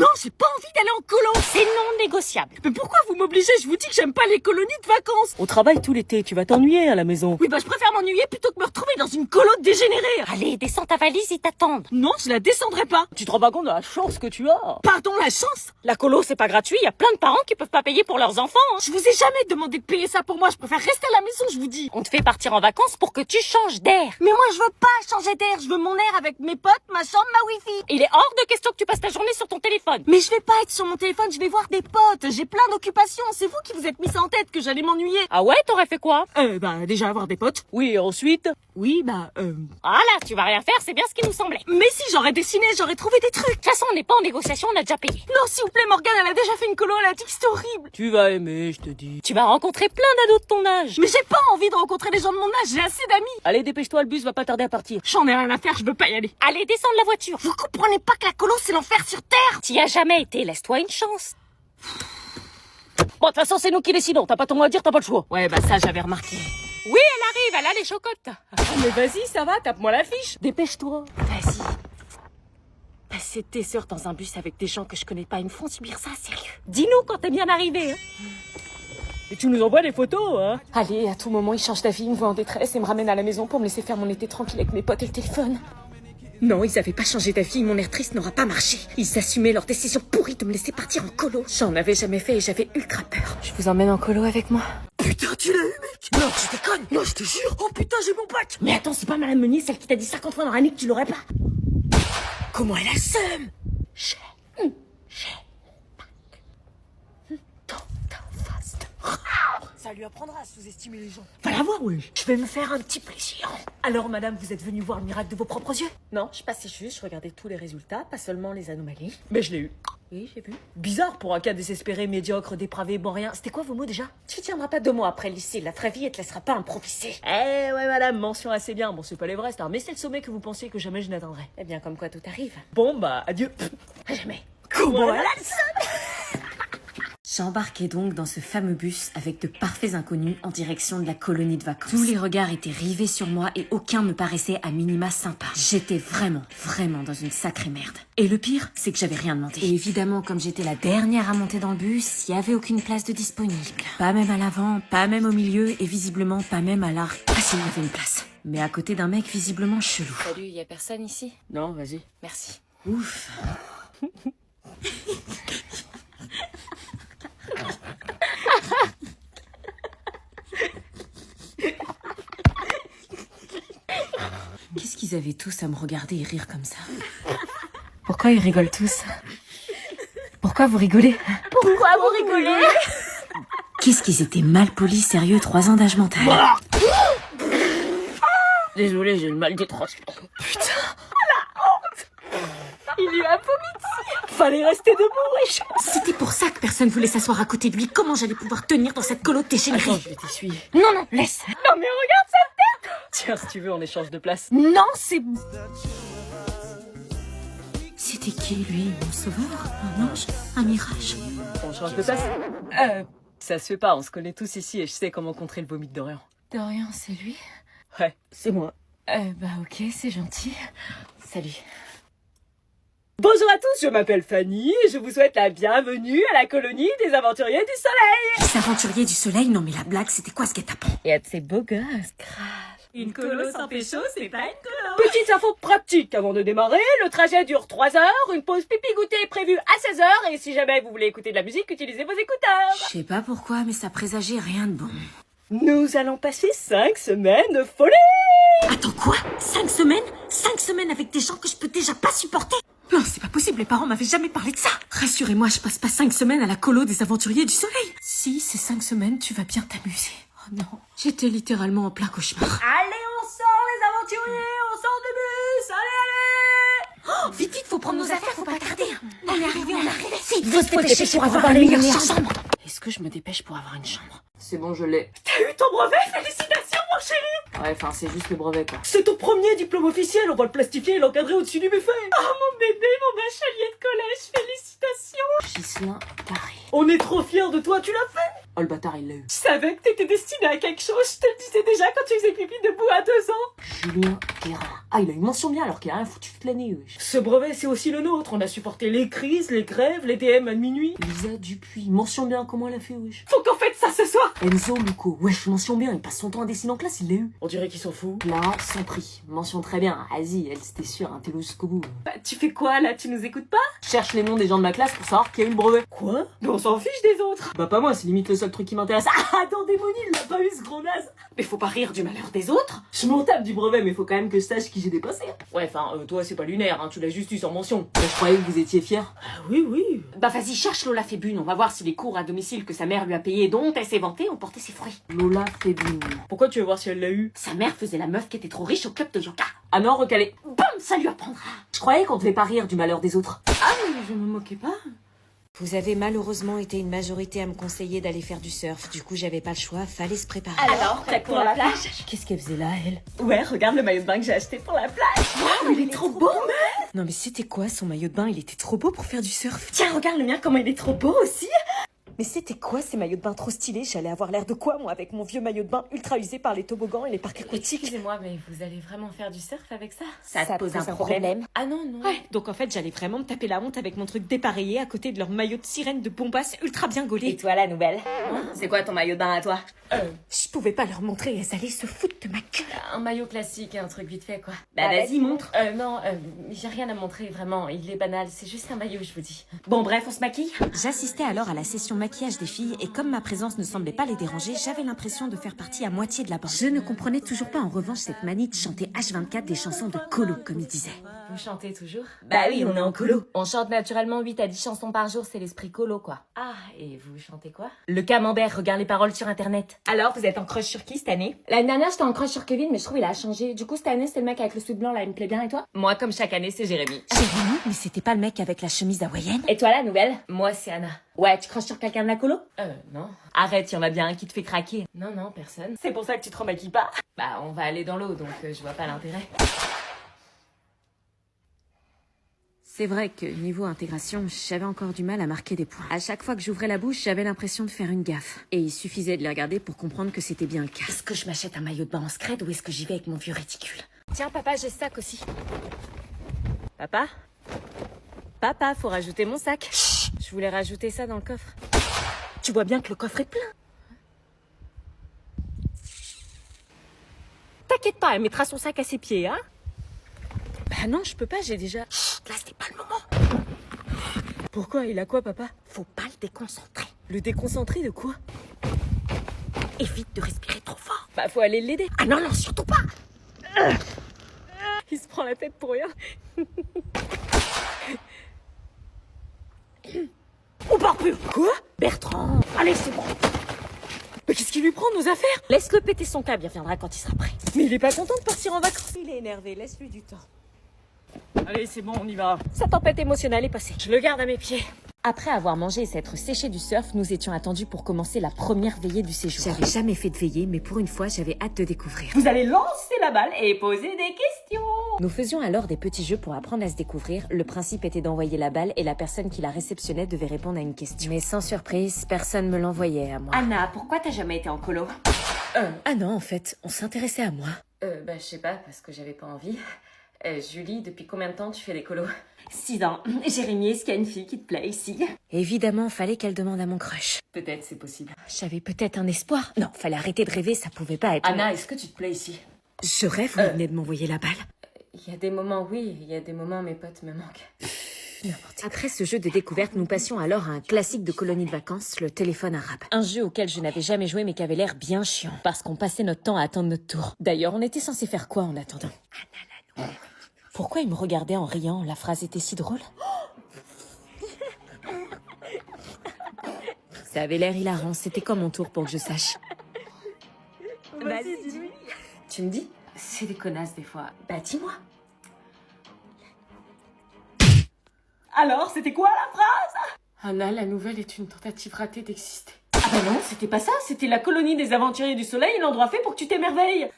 Non, j'ai pas envie d'aller en colo. C'est non négociable. Mais pourquoi vous m'obligez? Je vous dis que j'aime pas les colonies de vacances. On travaille tout l'été, tu vas t'ennuyer à la maison. Oui, bah je préfère m'ennuyer plutôt que me retrouver dans une colo de dégénérés. Allez, descends ta valise, ils t'attendent. Non, je la descendrai pas. Tu te rends pas compte de la chance que tu as? Pardon, la chance? La colo, c'est pas gratuit, y a plein de parents qui peuvent pas payer pour leurs enfants. Hein. Je vous ai jamais demandé de payer ça pour moi. Je préfère rester à la maison, je vous dis. On te fait partir en vacances pour que tu changes d'air. Mais moi, je veux pas changer d'air. Je veux mon air avec mes potes, ma chambre, ma wifi. Il est hors de question que tu passes ta journée sur ton téléphone. Mais je vais pas être sur mon téléphone, je vais voir des potes. J'ai plein d'occupations. C'est vous qui vous êtes mis ça en tête que j'allais m'ennuyer. Ah ouais, t'aurais fait quoi? Bah, déjà avoir des potes. Oui, et ensuite? Oui, bah, Ah là, tu vas rien faire, c'est bien ce qui nous semblait. De Mais si j'aurais dessiné, j'aurais trouvé des trucs. toute façon, on n'est pas en négociation, on a déjà payé. Non, s'il vous plaît, Morgane, elle a déjà fait une colo, elle a dit que c'était horrible. Tu vas aimer, je te dis. Tu vas rencontrer plein d'ados de ton âge. Mais j'ai pas envie de rencontrer des gens de mon âge, j'ai assez d'amis. Allez, dépêche-toi, le bus va pas tarder à partir. J'en ai rien à faire, je veux pas y aller. Allez, descends de la voiture. Vous comprenez pas que la colo, c'est l'enfer sur Terre? T'y as jamais été, laisse-toi une chance. Bon, de toute façon, c'est nous qui décidons. T'as pas ton mot à dire, t'as pas le choix. Ouais, bah ça, j'avais remarqué. Oui, elle arrive, elle a les chocottes. Mais vas-y, ça va, tape-moi la fiche. Dépêche-toi. Vas-y. Passer tes heures dans un bus avec des gens que je connais pas, ils me font subir ça, sérieux. Dis-nous quand t'es bien arrivé. Hein. Et tu nous envoies des photos, hein? Allez, à tout moment, il change d'avis, il me voit en détresse et me ramène à la maison pour me laisser faire mon été tranquille avec mes potes et le téléphone. Non, ils avaient pas changé d'avis, mon air triste n'aura pas marché. Ils assumaient leur décision pourrie de me laisser partir en colo. J'en avais jamais fait et j'avais ultra peur. Je vous emmène en colo avec moi. Putain, tu l'as eu, mec? Non, tu déconnes. Non, je te jure. Oh putain, j'ai mon bac. Mais attends, c'est pas Madame Meunier, celle qui t'a dit 50 fois dans l'année que tu l'aurais pas. Comment elle a le seum? J'ai dans ta face. Ça lui apprendra à sous-estimer les gens. Va la voir, oui. Je vais me faire un petit plaisir. Alors, madame, vous êtes venue voir le miracle de vos propres yeux? Non, je passais juste, je regardais tous les résultats, pas seulement les anomalies. Mais je l'ai eu. Oui, j'ai vu. Bizarre pour un cas désespéré, médiocre, dépravé, bon rien. C'était quoi vos mots déjà? Tu tiendras pas 2 mois après le lycée, la vraie vie, elle te laissera pas improviser. Eh ouais, madame, mention assez bien. Bon, c'est pas l'Everest, hein, mais c'est le sommet que vous pensiez que jamais je n'atteindrais. Eh bien, comme quoi tout arrive. Bon, bah, adieu. À jamais. Comment elle a le seum? J'embarquais donc dans ce fameux bus avec de parfaits inconnus en direction de la colonie de vacances. Tous les regards étaient rivés sur moi et aucun me paraissait à minima sympa. J'étais vraiment dans une sacrée merde. Et le pire, c'est que j'avais rien demandé. Et évidemment, comme j'étais la dernière à monter dans le bus, il y avait aucune place de disponible. Pas même à l'avant, pas même au milieu et visiblement pas même à l'arrière. Ah si, il y avait une place. Mais à côté d'un mec visiblement chelou. Salut, y a personne ici? Non, vas-y. Merci. Ouf. Qu'est-ce qu'ils avaient tous à me regarder et rire comme ça? Pourquoi ils rigolent tous? Pourquoi vous rigolez? Pourquoi vous rigolez? Qu'est-ce qu'ils étaient mal polis, sérieux, 3 ans d'âge mental. Désolé, j'ai le mal des transports. Il lui a vomi. Fallait rester debout, wesh. C'était pour ça que personne voulait s'asseoir à côté de lui. Comment j'allais pouvoir tenir dans cette colo de Attends, dégénérée? je vais t'essuyer. Non, non, laisse. Non, mais regarde ça. Tiens, si tu veux, on échange de place. Non, c'est... C'était qui, lui? Mon sauveur? Un ange? Un mirage? On change de place? Ça se fait pas, on se connaît tous ici et je sais comment contrer le vomi de Dorian. Dorian, c'est lui? Ouais, c'est moi. Bah ok, c'est gentil. Salut. Bonjour à tous, je m'appelle Fanny et je vous souhaite la bienvenue à la colonie des aventuriers du soleil. Les aventuriers du soleil? Non mais la blague, c'était quoi ce guet-apens? Et à de ces beaux gosses. Une colo sans pécho, c'est pas une colo. Petite info pratique avant de démarrer, le trajet dure 3 heures, une pause pipi goûter est prévue à 16 heures et si jamais vous voulez écouter de la musique, utilisez vos écouteurs. Je sais pas pourquoi, mais ça présageait rien de bon. Nous allons passer 5 semaines de folie. Attends, quoi? 5 semaines? 5 semaines avec des gens que je peux déjà pas supporter? Non, c'est pas possible, les parents m'avaient jamais parlé de ça. Rassurez-moi, je passe pas 5 semaines à la colo des aventuriers du soleil. Si, ces 5 semaines, tu vas bien t'amuser. Oh non, j'étais littéralement en plein cauchemar. Allez, on sort les aventuriers, on sort du bus, allez, allez. Oh, vite, vite, faut prendre nos affaires, faut pas tarder. On est arrivé, on est arrivé. Vite, Faut se dépêcher pour avoir les meilleures chambres. Est-ce que je me dépêche pour avoir une chambre? C'est bon, je l'ai. T'as eu ton brevet? Félicitations, mon chéri. Ouais, enfin, c'est juste le brevet, quoi. C'est ton premier diplôme officiel, on va le plastifier et l'encadrer au-dessus du buffet. Oh, mon bébé, mon bachelier de collège, félicitations. Ghislain Paré. On est trop fiers de toi, tu l'as fait. Oh, le bâtard, il l'a eu. Je savais que t'étais destiné à quelque chose, je te le disais déjà quand tu faisais pipi debout à 2 ans. Julien Guérin. Ah, il a une mention bien alors qu'il a rien foutu toute l'année, wesh. Ce brevet, c'est aussi le nôtre. On a supporté les crises, les grèves, les DM à minuit. Lisa Dupuis, mention bien, comment elle a fait, wesh? Faut qu'on fête ça ce soir. Enzo Luco, wesh, mention bien, il passe son temps à dessiner en classe, il l'a eu. On dirait qu'ils sont fous. Là, sans prix, mention très bien. Vas-y, elle, c'était sûr, un télo jusqu'au bout. Bah, tu fais quoi là? Tu nous écoutes pas? Je cherche les noms des gens de ma classe pour savoir qui a eu le brevet. Quoi? Mais on s'en fiche des autres. Bah, pas moi, c'est limite le seul truc qui m'intéresse. Ah, attends, Démonie, il l'a pas eu, ce gros naze. Mais faut pas rire du malheur des autres. Je m'en tape du brevet, mais faut quand même que je sache qui j'ai dépassé. Ouais, enfin, toi c'est pas lunaire, hein, tu l'as juste eu sans mention. Bah, je croyais que vous étiez fiers. Ah oui, oui. Bah vas-y, cherche Lola Fébune, on va voir si les cours à domicile que sa mère lui a payés dont elle s'est vantée ont porté ses fruits. Lola Fébine. Pourquoi tu veux voir si elle l'a eu? Sa mère faisait la meuf qui était trop riche au club de yoga. Ah non, recalé. Bam, ça lui apprendra. Je croyais qu'on devait pas rire du malheur des autres. Ah, mais je me moquais pas. Vous avez malheureusement été une majorité à me conseiller d'aller faire du surf. Du coup, j'avais pas le choix, fallait se préparer. Alors, prête pour la plage? Qu'est-ce qu'elle faisait là, elle? Ouais, regarde le maillot de bain que j'ai acheté pour la plage. Waouh, il est trop beau, mec. Non mais c'était quoi son maillot de bain? Il était trop beau pour faire du surf. Tiens, regarde le mien, comment il est trop beau aussi. Mais c'était quoi ces maillots de bain trop stylés? J'allais avoir l'air de quoi, moi, avec mon vieux maillot de bain ultra usé par les toboggans et les parcs aquatiques? Excusez-moi, mais vous allez vraiment faire du surf avec ça? Ça te pose un problème? Ah non, non. Ouais, donc en fait, j'allais vraiment me taper la honte avec mon truc dépareillé à côté de leur maillot de sirène de bombasse ultra bien gaulé. Et toi, la nouvelle? C'est quoi ton maillot de bain à toi? Je pouvais pas leur montrer, elles allaient se foutre de ma gueule. Un maillot classique, un truc vite fait, quoi. Bah, vas-y, montre. Non, j'ai rien à montrer, vraiment. Il est banal, c'est juste un maillot, je vous dis. Bon, bref, on se maquille? J'assistais alors à la session maquillage des filles et comme ma présence ne semblait pas les déranger, j'avais l'impression de faire partie à moitié de la bande. Je ne comprenais toujours pas en revanche cette manie de chanter H24 des chansons de colo, comme ils disaient. Vous chantez toujours? Bah oui, on est en colo. On chante naturellement 8 à 10 chansons par jour, c'est l'esprit colo, quoi. Ah, et vous chantez quoi? Le camembert, regarde les paroles sur internet. Alors, vous êtes en crush sur qui cette année? L'année dernière, j'étais en crush sur Kevin, mais je trouve il a changé. Du coup, cette année, c'est le mec avec le sweat blanc, là, il me plaît bien, et toi? Moi, comme chaque année, c'est Jérémy. Jérémy, mais c'était pas le mec avec la chemise hawaïenne? Et toi, la nouvelle? Moi, c'est Anna. Ouais, tu crushes sur quelqu'un de la colo? Non. Arrête, y'en a bien un qui te fait craquer. Non, non, personne. C'est pour ça que tu te remaquilles pas. Bah, on va aller dans l'eau, donc je vois pas l'intérêt. C'est vrai que niveau intégration, j'avais encore du mal à marquer des points. À chaque fois que j'ouvrais la bouche, j'avais l'impression de faire une gaffe. Et il suffisait de les regarder pour comprendre que c'était bien le cas. Est-ce que je m'achète un maillot de bain en scred ou est-ce que j'y vais avec mon vieux réticule? Tiens, papa, j'ai ce sac aussi. Papa? Papa, faut rajouter mon sac. Je voulais rajouter ça dans le coffre. Tu vois bien que le coffre est plein. T'inquiète pas, elle mettra son sac à ses pieds, hein? Bah non, je peux pas, j'ai déjà... Là, c'est pas le moment. Pourquoi? Il a quoi, papa? Faut pas le déconcentrer. Le déconcentrer de quoi? Évite de respirer trop fort. Bah faut aller l'aider. Ah non, non, surtout pas. Il se prend la tête pour rien. On part plus. Quoi? Bertrand. Allez, c'est bon. Mais qu'est-ce qui lui prend, nos affaires? Laisse-le péter son câble, il reviendra quand il sera prêt. Mais il est pas content de partir en vacances. Il est énervé, laisse-lui du temps. Allez, c'est bon, on y va. Sa tempête émotionnelle est passée. Je le garde à mes pieds. Après avoir mangé et s'être séché du surf, nous étions attendus pour commencer la première veillée du séjour. J'avais jamais fait de veillée, mais pour une fois, j'avais hâte de découvrir. Vous allez lancer la balle et poser des questions. Nous faisions alors des petits jeux pour apprendre à se découvrir. Le principe était d'envoyer la balle et la personne qui la réceptionnait devait répondre à une question. Mais sans surprise, personne me l'envoyait à moi. Anna, pourquoi t'as jamais été en colo? Ah non, en fait, on s'intéressait à moi. Bah je sais pas, parce que j'avais pas envie. Julie, depuis combien de temps tu fais des colos? 6 ans. Jérémy, est-ce qu'il y a une fille qui te plaît ici? Évidemment, fallait qu'elle demande à mon crush. Peut-être, c'est possible. J'avais peut-être un espoir. Non, fallait arrêter de rêver, ça pouvait pas être... Anna, est-ce que tu te plais ici? Je rêve, vous venez de m'envoyer la balle. Il y a des moments, oui, il y a des moments, mes potes me manquent. Après ce jeu de découverte, nous passions alors à un classique de colonie de vacances, le téléphone arabe. Un jeu auquel je n'avais jamais joué mais qui avait l'air bien chiant. Parce qu'on passait notre temps à attendre notre tour. D'ailleurs, on était censé faire quoi en attendant? Pourquoi il me regardait en riant? La phrase était si drôle. Ça avait l'air hilarant, c'était comme mon tour pour que je sache. Vas-y, dis-lui. Tu me dis? C'est des connasses des fois. Bah dis-moi. Alors, c'était quoi la phrase? Anna, la nouvelle est une tentative ratée d'exister. Ah bah non, c'était pas ça, c'était la colonie des aventuriers du soleil, l'endroit fait pour que tu t'émerveilles.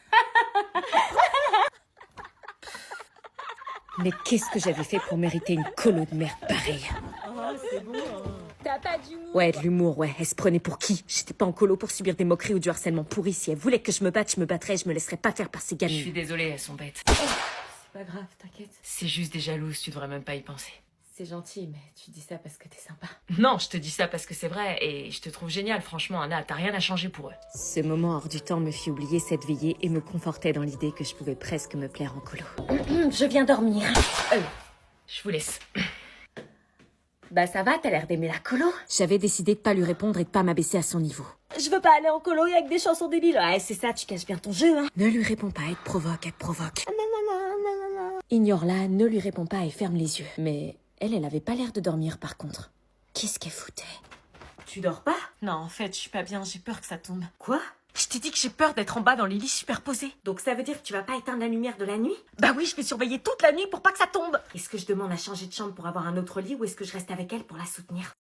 Mais qu'est-ce que j'avais fait pour mériter une colo de merde pareille? c'est bon. T'as pas d'humour. Ouais, de l'humour, ouais. Elle se prenait pour qui? J'étais pas en colo pour subir des moqueries ou du harcèlement pourri. Si elle voulait que je me batte, je me battrais. Je me laisserais pas faire par ces Je gamines. suis désolée, elles sont bêtes. C'est pas grave, t'inquiète. C'est juste des jalouses, tu devrais même pas y penser. C'est gentil, mais tu dis ça parce que t'es sympa. Non, je te dis ça parce que c'est vrai et je te trouve génial, franchement, Anna, t'as rien à changer pour eux. Ce moment hors du temps me fit oublier cette veillée et me confortait dans l'idée que je pouvais presque me plaire en colo. Je viens dormir. Je vous laisse. Bah ça va, t'as l'air d'aimer la colo. J'avais décidé de pas lui répondre et de pas m'abaisser à son niveau. Je veux pas aller en colo avec des chansons débiles. Ouais, c'est ça, tu caches bien ton jeu, hein. Ne lui réponds pas, elle te provoque, elle te provoque. Ignore-la, ne lui réponds pas et ferme les yeux. Mais elle avait pas l'air de dormir par contre. Qu'est-ce qu'elle foutait? Tu dors pas? Non, en fait, je suis pas bien, j'ai peur que ça tombe. Quoi? Je t'ai dit que j'ai peur d'être en bas dans les lits superposés. Donc ça veut dire que tu vas pas éteindre la lumière de la nuit? Bah oui, je vais surveiller toute la nuit pour pas que ça tombe. Est-ce que je demande à changer de chambre pour avoir un autre lit ou est-ce que je reste avec elle pour la soutenir?